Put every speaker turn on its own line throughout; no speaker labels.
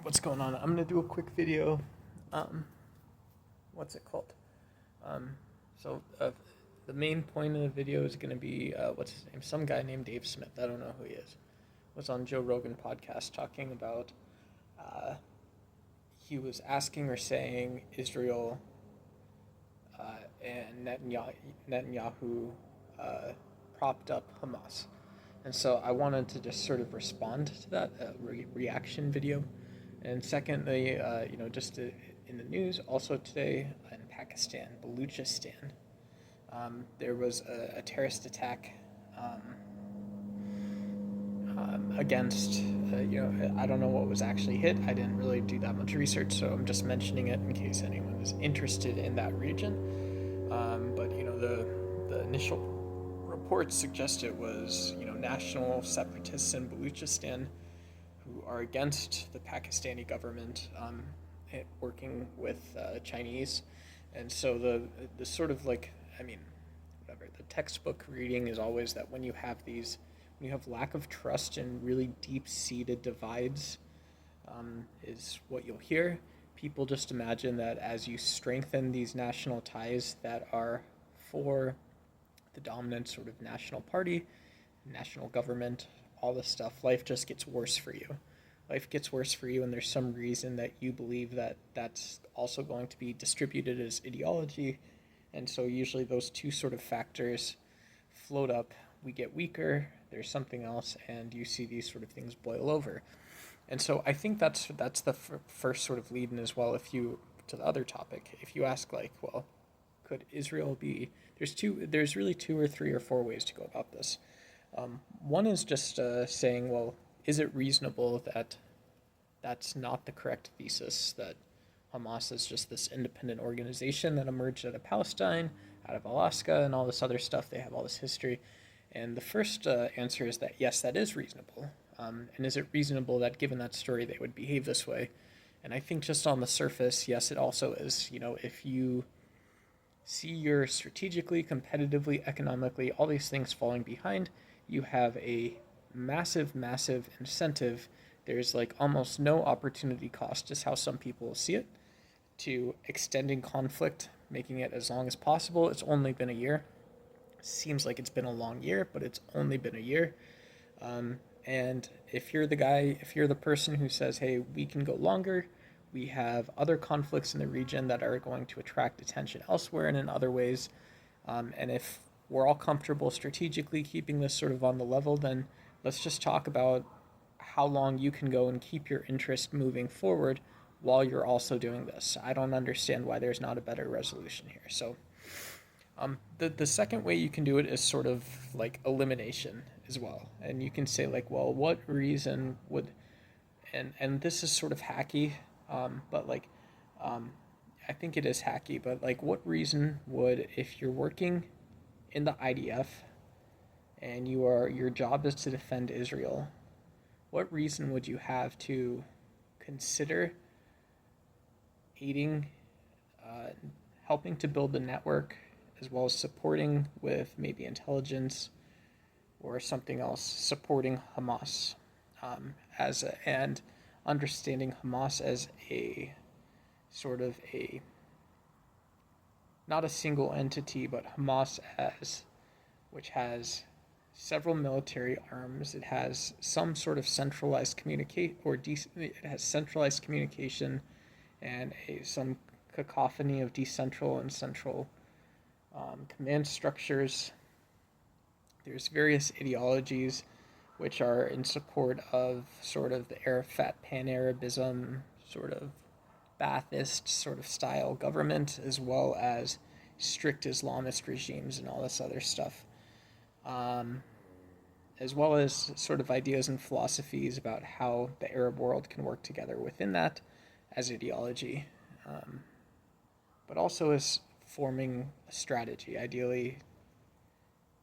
What's going on? I'm gonna do a quick video. What's it called? Um, so the main point of the video is gonna be what's his name? Some guy named Dave Smith. I don't know who he is. Was on Joe Rogan podcast talking about. He was asking or saying Israel and Netanyahu propped up Hamas. And so I wanted to just sort of respond to that reaction video. And secondly, in the news, also today in Pakistan, Baluchistan, there was a terrorist attack against, I don't know what was actually hit. I didn't really do that much research, so I'm just mentioning it in case anyone is interested in that region. The initial reports suggest it was, national separatists in Baluchistan who are against the Pakistani government, working with Chinese. And so the sort of like, whatever, the textbook reading is always that when you have lack of trust and really deep-seated divides, is what you'll hear. People just imagine that as you strengthen these national ties that are for the dominant sort of national party, national government, all this stuff, life just gets worse for you. Life gets worse for you, and there's some reason that you believe that that's also going to be distributed as ideology. And so usually those two sort of factors float up. We get weaker, there's something else, and you see these sort of things boil over. And so I think that's the first sort of lead in as well. To the other topic, if you ask like, well, could Israel be? There's really two or three or four ways to go about this. One is just saying, well, is it reasonable that that's not the correct thesis, that Hamas is just this independent organization that emerged out of Palestine, out of Alaska, and all this other stuff? They have all this history. And the first answer is that, yes, that is reasonable. And is it reasonable that given that story they would behave this way? And I think just on the surface, yes, it also is. If you see your strategically, competitively, economically, all these things falling behind, you have a massive, massive incentive. There's like almost no opportunity cost, is how some people see it, to extending conflict, making it as long as possible. It's only been a year. Seems like it's been a long year, but it's only been a year. And if you're the person who says, hey, we can go longer, we have other conflicts in the region that are going to attract attention elsewhere and in other ways, and if we're all comfortable strategically keeping this sort of on the level, then let's just talk about how long you can go and keep your interest moving forward while you're also doing this. I don't understand why there's not a better resolution here. So the second way you can do it is sort of like elimination as well. And you can say like, well, what reason would, and this is sort of hacky, but like, I think it is hacky, but like what reason would, if you're working in the IDF and your job is to defend Israel, what reason would you have to consider aiding, helping to build the network, as well as supporting with maybe intelligence or something else, supporting Hamas, and understanding Hamas as a sort of not a single entity, but Hamas which has several military arms. It has some sort of centralized it has centralized communication and some cacophony of decentral and central command structures. There's various ideologies which are in support of sort of the Arafat pan-Arabism, sort of Ba'athist sort of style government, as well as strict Islamist regimes and all this other stuff, as well as sort of ideas and philosophies about how the Arab world can work together within that as ideology, but also as forming a strategy. Ideally,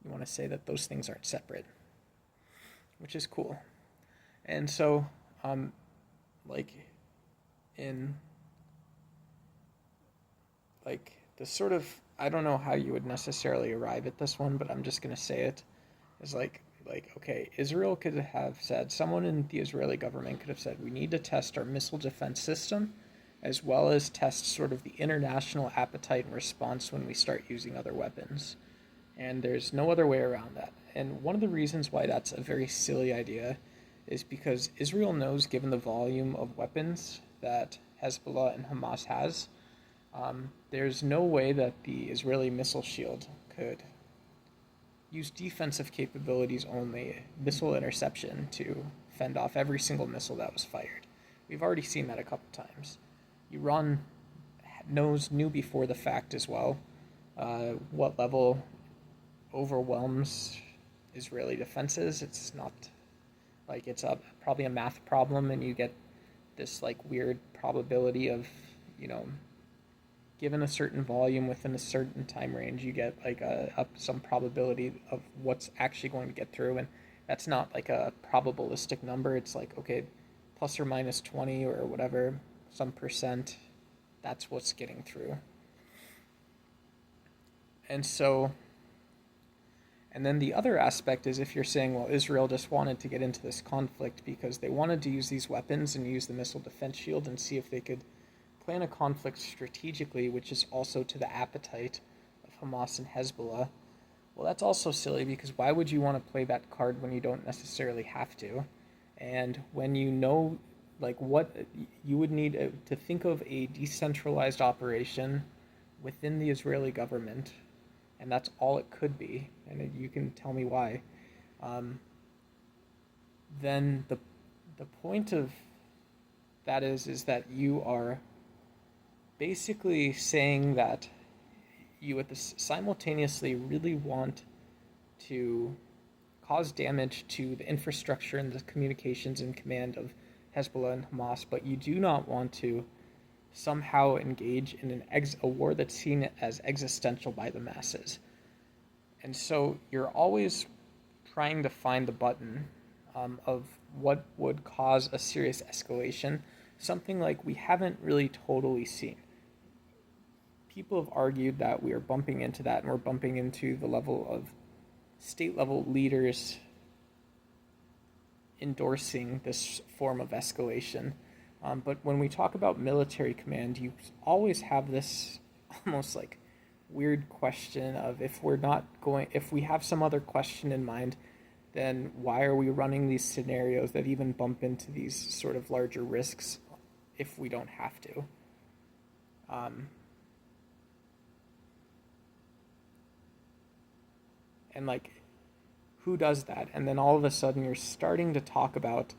you want to say that those things aren't separate, which is cool. And so, the sort of, I don't know how you would necessarily arrive at this one, but I'm just going to say it, is like Like, okay, Israel could have said, someone in the Israeli government could have said, we need to test our missile defense system as well as test sort of the international appetite and response when we start using other weapons. And there's no other way around that. And one of the reasons why that's a very silly idea is because Israel knows, given the volume of weapons that Hezbollah and Hamas has, there's no way that the Israeli missile shield could use defensive capabilities only, missile interception, to fend off every single missile that was fired. We've already seen that a couple times. Iran knew before the fact as well what level overwhelms Israeli defenses. It's not like it's probably a math problem, and you get this like weird probability of, given a certain volume within a certain time range, you get like some probability of what's actually going to get through, and that's not like a probabilistic number. It's like, okay, plus or minus 20 or whatever, some percent, that's what's getting through. And then the other aspect is, if you're saying, well, Israel just wanted to get into this conflict because they wanted to use these weapons and use the missile defense shield and see if they could plan a conflict strategically, which is also to the appetite of Hamas and Hezbollah. Well, that's also silly, because why would you want to play that card when you don't necessarily have to? And when you know, like, what you would need to think of a decentralized operation within the Israeli government, and that's all it could be, and you can tell me why, then the point of that is that you are basically saying that you would simultaneously really want to cause damage to the infrastructure and the communications and command of Hezbollah and Hamas, but you do not want to somehow engage in a war that's seen as existential by the masses. And so you're always trying to find the button of what would cause a serious escalation, something like we haven't really totally seen. People have argued that we are bumping into that, and we're bumping into the level of state-level leaders endorsing this form of escalation. But when we talk about military command, you always have this almost like weird question of, if we have some other question in mind, then why are we running these scenarios that even bump into these sort of larger risks if we don't have to? And like, who does that? And then all of a sudden you're starting to talk about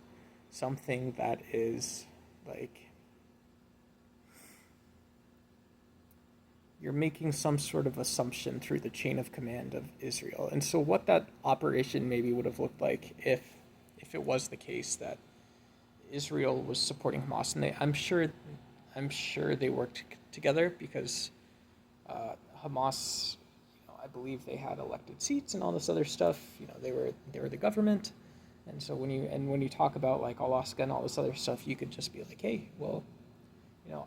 something that is like, you're making some sort of assumption through the chain of command of Israel. And so what that operation maybe would have looked like if it was the case that Israel was supporting Hamas, and I'm sure they worked together, because Hamas, I believe they had elected seats and all this other stuff. They were the government, and so when you talk about like Alaska and all this other stuff, you could just be like, hey, well,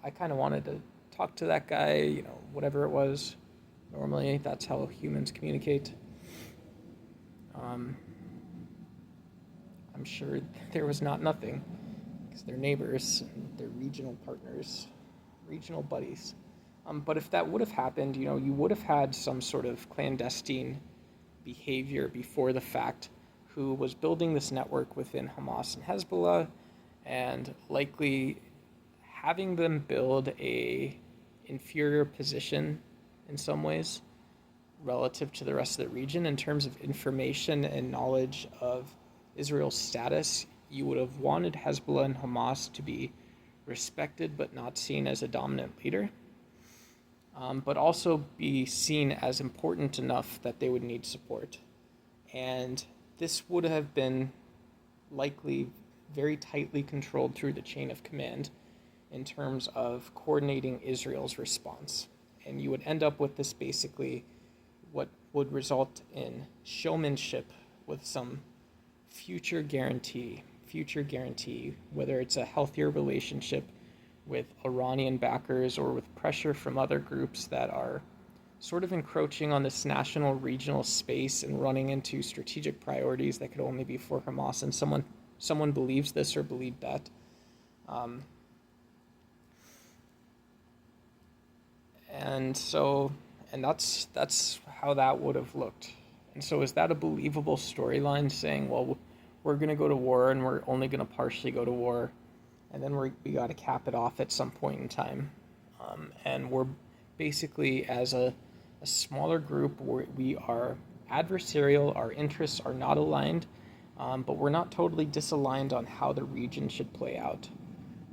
I kind of wanted to talk to that guy, whatever it was. Normally, that's how humans communicate. I'm sure there was nothing, because they're neighbors and they're regional partners, regional buddies. But if that would have happened, you would have had some sort of clandestine behavior before the fact, who was building this network within Hamas and Hezbollah, and likely having them build a inferior position in some ways relative to the rest of the region in terms of information and knowledge of Israel's status. You would have wanted Hezbollah and Hamas to be respected but not seen as a dominant leader, but also be seen as important enough that they would need support. And this would have been likely very tightly controlled through the chain of command in terms of coordinating Israel's response. And you would end up with this basically what would result in showmanship with some future guarantee, whether it's a healthier relationship with Iranian backers or with pressure from other groups that are sort of encroaching on this national regional space and running into strategic priorities that could only be for Hamas, and someone believes this or believed that. Um, and so and that's how that would have looked. And so is that a believable storyline, saying, well, we're going to go to war and we're only going to partially go to war, and then we got to cap it off at some point in time, and we're basically, as a smaller group, we are adversarial, our interests are not aligned, but we're not totally disaligned on how the region should play out.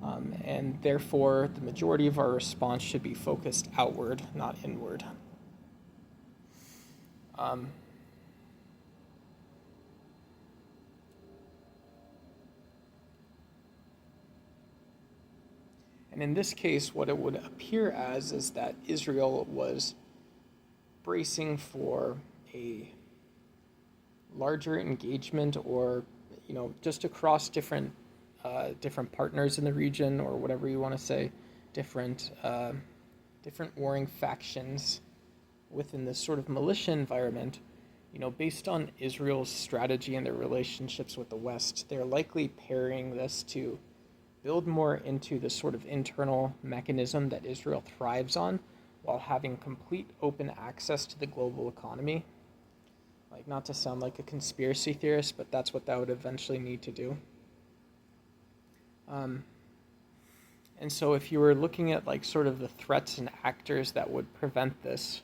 And therefore, the majority of our response should be focused outward, not inward. And in this case, what it would appear as is that Israel was bracing for a larger engagement, or, just across different partners in the region, or whatever you want to say, different warring factions within this sort of militia environment. Based on Israel's strategy and their relationships with the West, they're likely pairing this to build more into the sort of internal mechanism that Israel thrives on, while having complete open access to the global economy. Like, not to sound like a conspiracy theorist, but that's what that would eventually need to do. And so if you were looking at like sort of the threats and actors that would prevent this,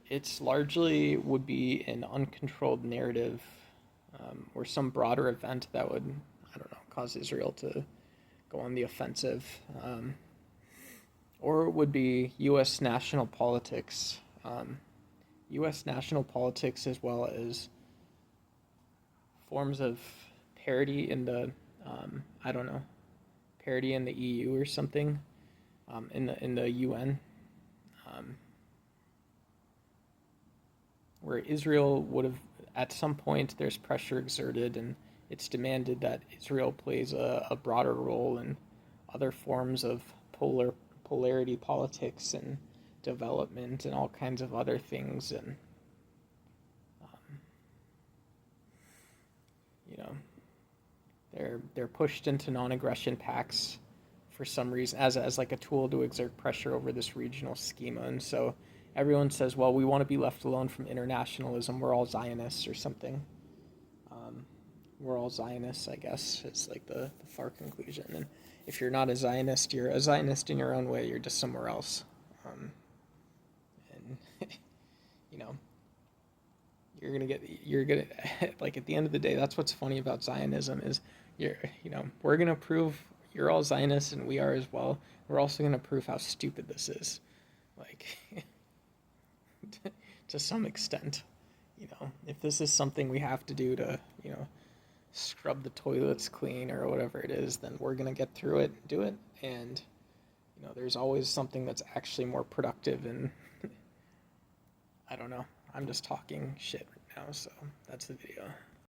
it's largely would be an uncontrolled narrative, or some broader event that would, cause Israel to go on the offensive, or it would be U.S. national politics, as well as forms of parity in the, parity in the EU or something, in the UN, where Israel would have, at some point, there's pressure exerted, and it's demanded that Israel plays a broader role in other forms of polarity politics and development and all kinds of other things. And they're pushed into non-aggression pacts for some reason, as like a tool to exert pressure over this regional schema. And so everyone says, well, we want to be left alone from internationalism, we're all Zionists or something. We're all Zionists, I guess, it's like the far conclusion. And if you're not a Zionist, you're a Zionist in your own way, you're just somewhere else. And you're gonna like, at the end of the day, that's what's funny about Zionism, is we're gonna prove you're all Zionists and we are as well. We're also gonna prove how stupid this is, like, to some extent. If this is something we have to do to scrub the toilets clean or whatever it is, then we're gonna get through it and do it. And there's always something that's actually more productive. And I don't know, I'm just talking shit right now, so that's the video.